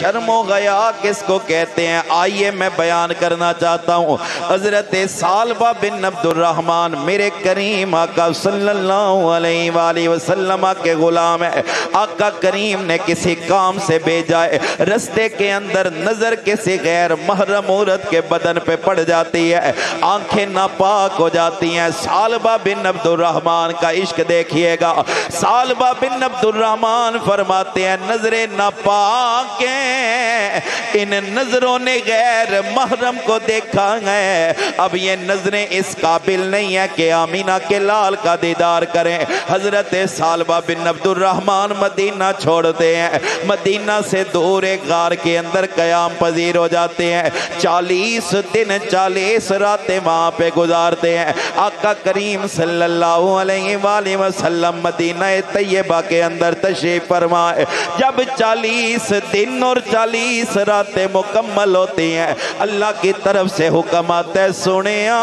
شرم و حیا کس کو کہتے ہیں آئیے میں بیان کرنا چاہتا ہوں۔ حضرت ثعلبہ بن عبد الرحمن میرے کریم آقا صلی اللہ علیہ وآلہ وسلم کے غلام ہے۔ آقا کریم نے کسی کام سے بھیجا ہے، رستے کے اندر نظر کسی غیر محرم عورت کے بدن پہ پڑ جاتی ہے، آنکھیں ناپاک ہو جاتی ہیں۔ ثعلبہ بن عبد الرحمن کا عشق دیکھیے گا۔ ثعلبہ بن عبد الرحمن فرماتے ہیں نظریں ناپاک ہیں، ان نظروں نے غیر محرم کو دیکھا ہے، اب یہ نظریں اس قابل نہیں ہے کہ آمینہ کے لال کا دیدار کریں۔ حضرت ثعلبہ بن عبد الرحمن مدینہ چھوڑتے ہیں، مدینہ سے دور ایک غار کے اندر قیام پذیر ہو جاتے ہیں، 40 دن 40 راتیں وہاں پہ گزارتے ہیں۔ آقا کریم صلی اللہ علیہ وآلہ وسلم مدینہ طیبہ کے اندر تشریف فرمائے۔ جب 40 دن اور 40 راتیں مکمل ہوتی ہیں، اللہ کی طرف سے حکم آتا ہے سنیا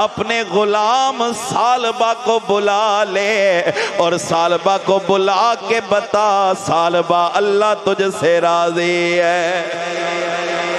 اپنے غلام ثعلبہ کو بلا لے، اور ثعلبہ کو بلا کے بتا ثعلبہ اللہ تجھ سے راضی ہے،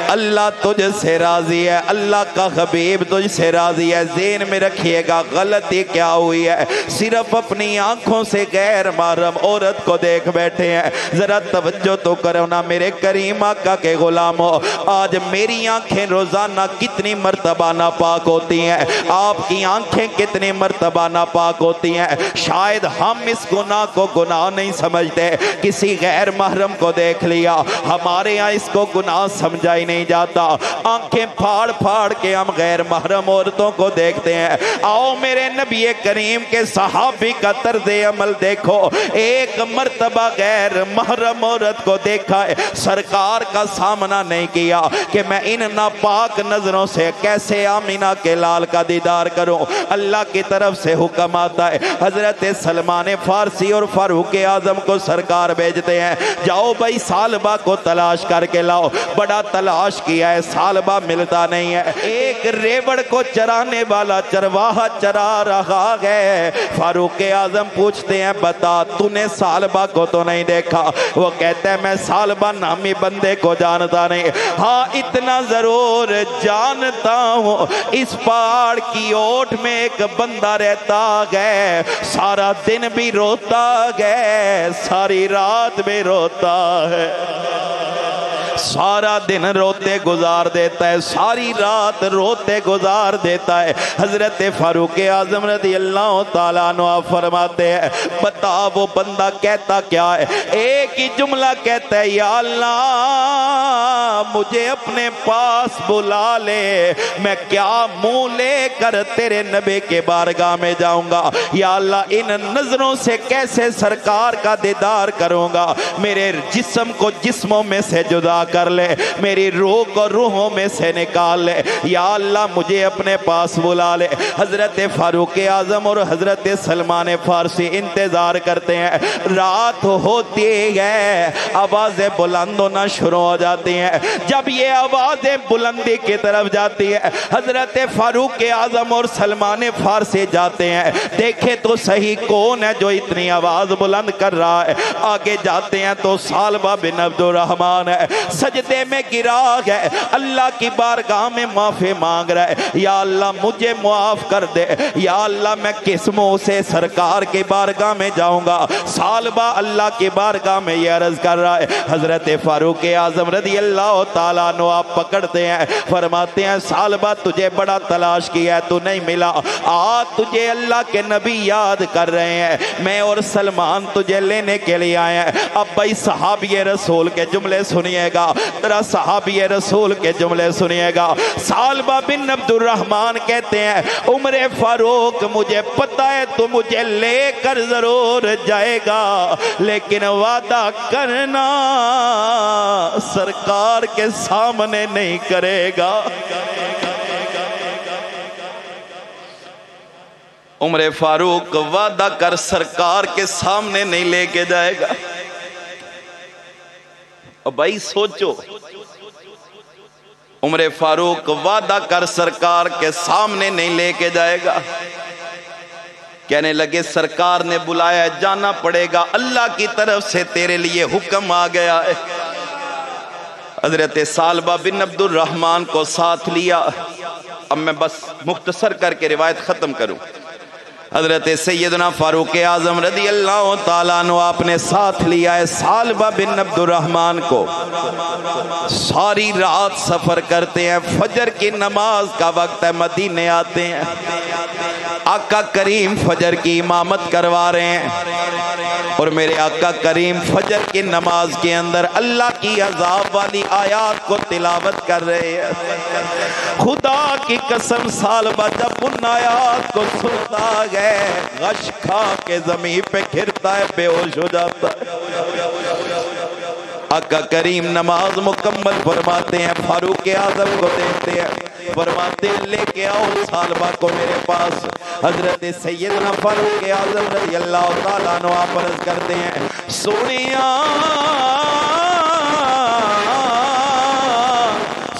اللہ تجھ سے راضی ہے، اللہ کا حبیب تجھ سے راضی ہے۔ ذہن میں رکھیے گا غلطی کیا ہوئی ہے، صرف اپنی آنکھوں سے غیر محرم عورت کو دیکھ بیٹھے ہیں۔ ذرا توجہ تو کرو نا میرے کریم آقا کے غلاموں، آج میری آنکھیں روزانہ کتنی مرتبہ ناپاک ہوتی ہیں، آپ کی آنکھیں کتنی مرتبہ ناپاک ہوتی ہیں۔ شاید ہم اس گناہ کو گناہ نہیں سمجھتے، کسی غیر محرم کو دیکھ لیا، ہمارے ہاں اس کو گناہ سمجھا ہی نہیں جاتا، آنکھیں پھاڑ پھاڑ کے ہم غیر محرم عورتوں کو دیکھتے ہیں۔ آؤ میرے نبی کریم کے صحابی کا طرز عمل دیکھو، ایک مرتبہ غیر محرم عورت کو دیکھا ہے، سرکار کا سامنا نہیں کیا کہ میں ان ناپاک نظروں سے کیسے آمینہ کے لال کا دیدار کروں۔ اللہ کی طرف سے حکم آتا ہے، حضرت سلمان فارسی اور فاروق اعظم کو سرکار بھیجتے ہیں، جاؤ بھائی ثعلبہ کو تلاش کر کے لاؤ۔ بڑا تلاش کیا ہے، ثعلبہ ملتا نہیں ہے۔ ایک ریوڑ کو چرانے والا چرواہا چرا رہا ہے، فاروق اعظم پوچھتے ہیں بتا تو نے ثعلبہ کو تو نہیں دیکھا؟ وہ کہتا ہے میں ثعلبہ نامی بندے کو جانتا نہیں، ہاں اتنا ضرور جانتا ہوں اس پہاڑ کی اوٹ میں ایک بندہ رہتا ہے، سارا دن بھی روتا ہے، ساری رات بھی روتا ہے، سارا دن روتے گزار دیتا ہے، ساری رات روتے گزار دیتا ہے۔ حضرت فاروق اعظم رضی اللہ تعالیٰ عنہ فرماتے ہیں بتا وہ بندہ کہتا کیا ہے؟ ایک ہی جملہ کہتا ہے یا اللہ مجھے اپنے پاس بلا لے، میں کیا منہ لے کر تیرے نبی کے بارگاہ میں جاؤں گا، یا اللہ ان نظروں سے کیسے سرکار کا دیدار کروں گا، میرے جسم کو جسموں میں سے جدا کر لے، میری روح کو روحوں میں سے نکال لے، یا اللہ مجھے اپنے پاس بلا لے۔ حضرت فاروق اعظم اور حضرت سلمان فارسی انتظار کرتے ہیں، رات ہوتی ہے، آوازیں بلند ہونا شروع ہو جاتی ہیں۔ جب یہ آوازیں بلندی کی طرف جاتی ہے، حضرت فاروق اعظم اور سلمان فارسی جاتے ہیں، دیکھے تو صحیح کون ہے جو اتنی آواز بلند کر رہا ہے۔ آگے جاتے ہیں تو ثعلبہ بن عبد الرحمن ہے، سجدے میں گرا ہے، اللہ کی بارگاہ میں معافی مانگ رہا ہے، یا اللہ مجھے معاف کر دے، یا اللہ میں کس منہ سے سرکار کی بارگاہ میں جاؤں گا۔ ثعلبہ اللہ کی بارگاہ میں یہ عرض کر رہا ہے، حضرت فاروق اعظم رضی اللہ تعالیٰ عنہ آپ پکڑتے ہیں، فرماتے ہیں ثعلبہ تجھے بڑا تلاش کیا ہے تو نہیں ملا، آج تجھے اللہ کے نبی یاد کر رہے ہیں، میں اور سلمان تجھے لینے کے لیے آئے ہیں۔ اب بھائی صحابی رسول کے جملے سنیے گا، ذرا صحابی رسول کے جملے سنیے گا۔ ثعلبہ بن عبد الرحمن کہتے ہیں عمر فاروق مجھے پتہ ہے تو مجھے لے کر ضرور جائے گا، لیکن وعدہ کرنا سرکار کے سامنے نہیں کرے گا۔ عمر فاروق وعدہ کر سرکار کے سامنے نہیں لے کے جائے گا۔ اور بھائی سوچو، عمر فاروق وعدہ کر سرکار کے سامنے نہیں لے کے جائے گا، کہنے لگے سرکار نے بلایا جانا پڑے گا، اللہ کی طرف سے تیرے لیے حکم آ گیا ہے۔ حضرت ثعلبہ بن عبد الرحمن کو ساتھ لیا۔ اب میں بس مختصر کر کے روایت ختم کروں۔ حضرت سیدنا فاروق اعظم رضی اللہ تعالیٰ عنہ آپ نے ساتھ لیا ہے ثعلبہ بن عبد الرحمن کو۔ ساری رات سفر کرتے ہیں، فجر کی نماز کا وقت ہے، مدینے آتے ہیں، آقا کریم فجر کی امامت کروا رہے ہیں، اور میرے آقا کریم فجر کی نماز کے اندر اللہ کی عذاب والی آیات کو تلاوت کر رہے ہیں۔ خدا کی قسم ثعلبہ جب ان آیات کو سنتا گئے، غش کھا کے زمین پہ گرتا ہے، بے ہوش ہو جاتا ہے۔ آقا کریم نماز مکمل فرماتے ہیں، فاروق اعظم کو دیکھتے ہیں، فرماتے ہیں لے کے آؤ ثعلبہ کو میرے پاس۔ حضرت سیدنا فاروق اعظم رضی اللہ تعالیٰ عنہ آپ عرض کرتے ہیں سونیا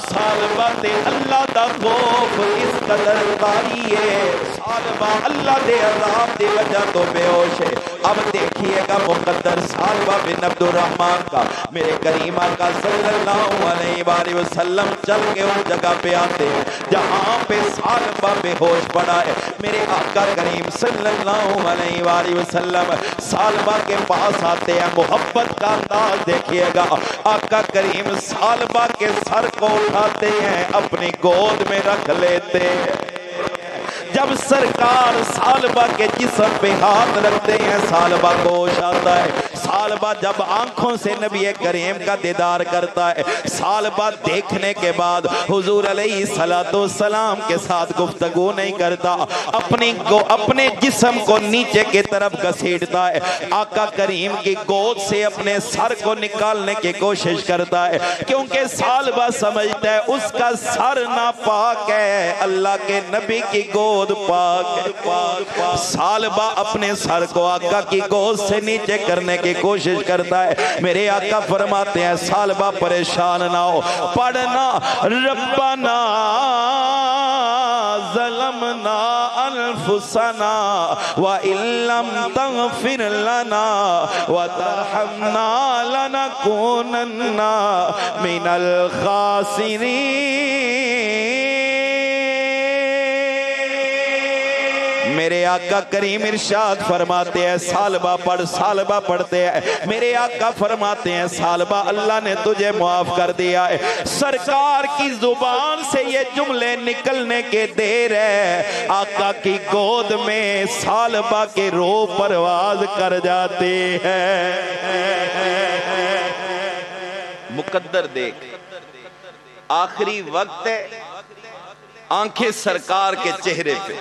ثعلبہ تے اللہ دا خوف اس قدر تاری ہے، ثعلبہ اللہ دے عذاب دی وجہ تو بے ہوش ہے۔ اب دیکھیے گا مقدر ثعلبہ بن عبد الرحمن کا، میرے کریم آقا صلی اللہ علیہ وآلہ وسلم چل کے ان جگہ پہ آتے ہیں جہاں پہ ثعلبہ بے ہوش پڑا ہے۔ میرے آقا کریم صلی اللہ علیہ وآلہ وسلم ثعلبہ کے پاس آتے ہیں، محبت کا انداز دیکھیے گا، آقا کریم ثعلبہ کے سر کو اٹھاتے ہیں، اپنی گود میں رکھ لیتے ہیں۔ جب سرکار ثعلبہ کے جسم پہ ہاتھ رکھتے ہیں، ثعلبہ کو ہوش آتا ہے۔ ثعلبہ جب آنکھوں سے نبی کریم کا دیدار کرتا ہے، ثعلبہ دیکھنے کے بعد حضور علیہ السلام کے ساتھ گفتگو نہیں کرتا، اپنے جسم کو نیچے کی طرف گھسیٹتا ہے، آقا کریم کی گود سے اپنے سر کو نکالنے کی کوشش کرتا ہے، کیونکہ ثعلبہ سمجھتا ہے اس کا سر ناپاک ہے، اللہ کے نبی کی گود پاک ہے۔ ثعلبہ اپنے سر کو آقا کی گود سے نیچے کرنے کی کوشش کرتا ہے، میرے آقا فرماتے ہیں ثعلبہ پریشان نہ ہو، پڑھنا ربنا ظلمنا انفسنا وَإِن لَّمْ تَغْفِرْ لَنَا وَتَرْحَمْنَا لَنَكُونَنَّ مِنَ الْخَاسِرِينَ۔ میرے آقا کریم ارشاد فرماتے ہیں ثعلبہ پڑھ، ثعلبہ پڑھتے ہیں، میرے آقا فرماتے ہیں ثعلبہ اللہ نے تجھے معاف کر دیا ہے۔ سرکار کی زبان سے یہ جملے نکلنے کے دیر ہے، آقا کی گود میں ثعلبہ کے روح پرواز کر جاتے ہیں۔ مقدر دیکھ، آخری وقت ہے، آنکھیں سرکار کے چہرے پہ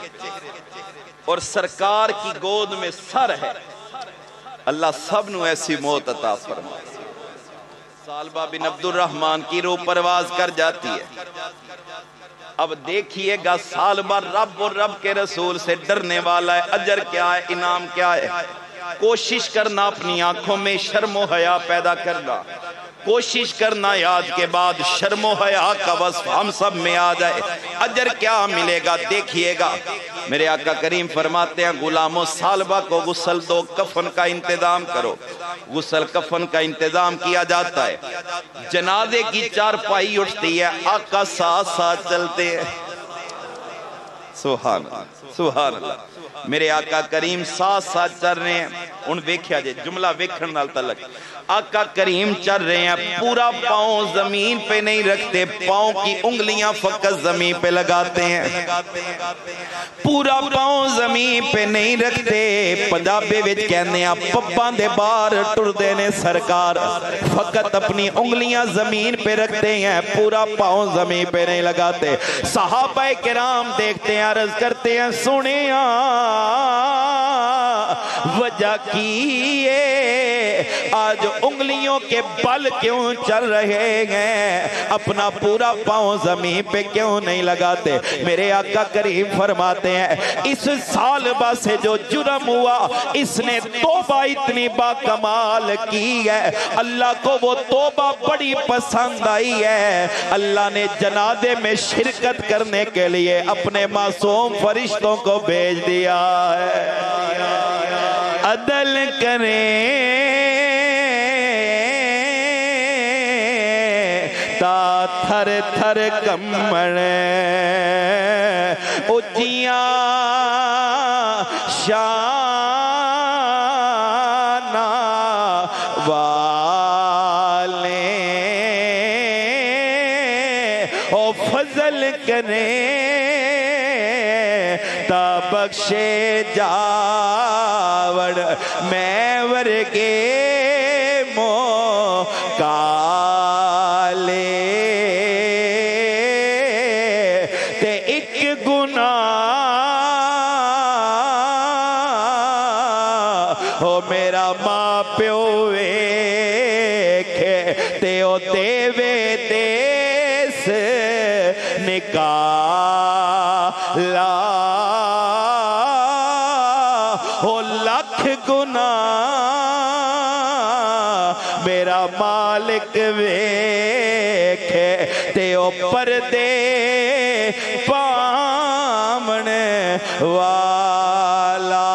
اور سرکار کی گود میں سر ہے، اللہ سب نو ایسی موت عطا فرمائے۔ ثعلبہ بن عبد الرحمن کی روح پرواز کر جاتی ہے۔ اب دیکھیے گا ثعلبہ رب اور رب کے رسول سے ڈرنے والا ہے، اجر کیا ہے، انعام کیا ہے۔ کوشش کرنا اپنی آنکھوں میں شرم و حیا پیدا کرنا، کوشش کرنا یاد کے بعد شرم و حیا کا وصف ہم سب میں آ جائے، اجر کیا ملے گا دیکھیے گا۔ میرے آقا کریم فرماتے ہیں غلاموں ثعلبہ کو غسل دو، کفن کا انتظام کرو۔ غسل کفن کا انتظام کیا جاتا ہے، جنازے کی چارپائی اٹھتی ہے، آقا ساتھ ساتھ چلتے ہیں۔ سبحان اللہ سبحان اللہ، میرے آقا کریم ساتھ ساتھ چل رہے ہیں۔ ان ویکھیا جے جملہ ویکھن نال تعلق، آقا کریم چل رہے ہیں، پورا پاؤں زمین پہ نہیں رکھتے، پاؤں کی انگلیاں فقط زمین پہ لگاتے ہیں، پورا پاؤں زمین پہ نہیں رکھتے۔ پنجابی وچ کہنے ہیں پپاں دے بار ٹردے نے سرکار، فقط اپنی انگلیاں زمین پہ رکھتے ہیں، پورا پاؤں زمین پہ نہیں لگاتے۔ صحابہ کرام دیکھتے ہیں، عرض کرتے ہیں سنیا وجہ کی آج انگلیوں کے بل کیوں چل رہے ہیں؟ اپنا پورا پاؤں زمین پہ کیوں نہیں لگاتے؟ میرے آقا کریم فرماتے ہیں اس سالبہ سے جو جرم ہوا اس نے توبہ اتنی با کمال کی ہے، اللہ کو وہ توبہ بڑی پسند آئی ہے، اللہ نے جنازے میں شرکت کرنے کے لیے اپنے معصوم فرشتوں کو بھیج دیا ہے۔ عدل کریں تا تھر تھر کمڑ اچیاں شانہ والے او فضل کریں تا بخشے جاوڑ میں ورگے موکالے تے ایک گناہ ہو میرا ماں پیو ویکھے تے او دیوے دیس نکالا ہو لکھ گناہ میرا مالک ویکھے تے او پردے پامن والا